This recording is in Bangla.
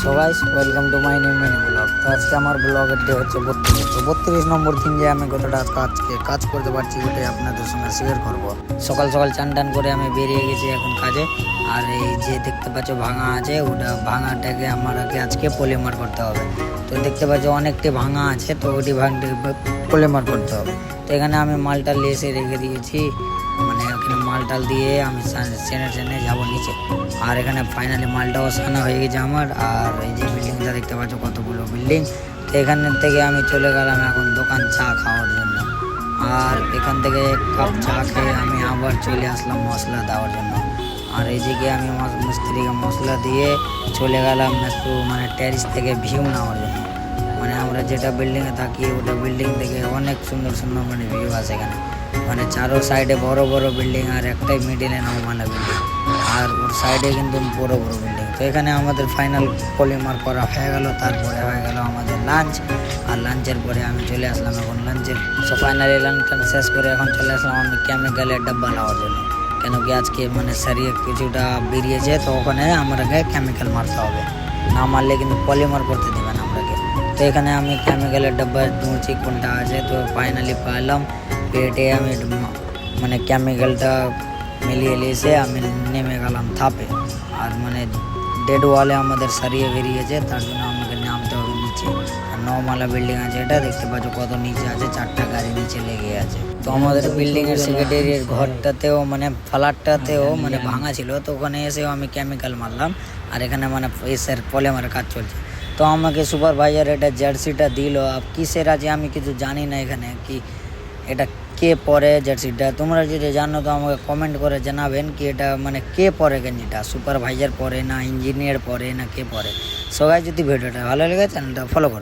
So guys welcome to my new mini blog. তো আজকে আমার ব্লগের ডে হচ্ছে 32 নম্বর দিন যে আমি কতটা কাজ করতে পারছি ওটাই আপনাদের সঙ্গে শেয়ার করব। সকাল সকাল চান টান করে আমি বেরিয়ে গেছি এখন কাজে। আর এই যে দেখতে পাচ্ছ ভাঙা আছে, ওটা ভাঙাটাকে আমাকে আজকে পলিমার করতে হবে। তো দেখতে পাচ্ছ অনেকটি ভাঙা আছে, তো ওটি পলিমার করতে হবে। তো এখানে আমি মালটা লেসে রেখে দিয়েছি, মানে ওখানে মালটাল দিয়ে আমি ট্রেনে যাবো নিচে। আর এখানে ফাইনালি মালটাও সানা হয়ে গেছে আমার। আর এই যে বিল্ডিংটা দেখতে পাচ্ছ কতগুলো বিল্ডিং। তো এখান থেকে আমি চলে গেলাম এখন দোকান চা খাওয়ার জন্য। আর এখান থেকে এক কাপ চা খেয়ে আমি আবার চলে আসলাম মশলা দেওয়ার জন্য। আর এই দিকে আমি মিস্ত্রিকে মশলা দিয়ে চলে গেলাম একটু মানে টেরিস থেকে ভিউ নেওয়ার জন্য। মানে আমরা যেটা বিল্ডিংয়ে থাকি ওটা বিল্ডিং থেকে অনেক সুন্দর সুন্দর মানে ভিউ আছে এখানে। মানে চারো সাইডে বড় বড় বিল্ডিং আর একটাই মিডিলে নৌমালা বিল্ডিং, আর ওর সাইডে কিন্তু বড় বড় বিল্ডিং। তো এখানে আমাদের ফাইনাল পলিমার করা হয়ে গেল। তারপরে হয়ে গেল আমাদের লাঞ্চ। আর লাঞ্চের পরে আমি চলে আসলাম এখন লাঞ্চের। সো ফাইনালি লাঞ্চটা শেষ করে এখন চলে আসলাম আমি কেমিক্যালের ডাব্বা নেওয়ার জন্য। কেন কি আজকে মানে সারিয়ে কিছুটা বেরিয়েছে, তো ওখানে আমাকে কেমিক্যাল মারতে হবে, না মারলে কিন্তু পলিমার করতে দেবে না আমাকে। তো এখানে আমি কেমিক্যালের ডাব্বা ঢুঁড়ছি কোনটা আছে। তো ফাইনালি পাইলাম, পেটে আমি মানে কেমিক্যালটা মিলিয়ে এসে আমি নেমে গেলাম থাপে। আর মানে ডেড ওয়ালে আমাদের সারিয়ে বেরিয়েছে, তার জন্য আমাকে নামতে হবে নিচে। আর নমালা বিল্ডিং আছে, এটা দেখতে পাচ্ছ কত নিচে আছে, 4টা গাড়ি নিচে লেগে আছে। তো আমাদের বিল্ডিংয়ের সেক্রেটারির ঘরটাতেও মানে ফ্ল্যাটটাতেও মানে ভাঙা ছিল, তো ওখানে এসেও আমি কেমিক্যাল মারলাম। আর এখানে মানে এসের পলিমারের কাজ চলছে। তো আমাকে সুপারভাইজার এটা জার্সিটা দিল, কিসের আছে আমি কিছু জানি না এখানে কি এটা কে পরে জার্সিটা। তোমরা যদি জানো তো আমাকে কমেন্ট করে জানাবেন কি এটা মানে কে পরে গেঞ্জিটা, সুপারভাইজার পরে না ইঞ্জিনিয়ার পরে না কে পরে। সবাই যদি ভিডিওটা ভালো লেগে চ্যানেলটা ফলো করো।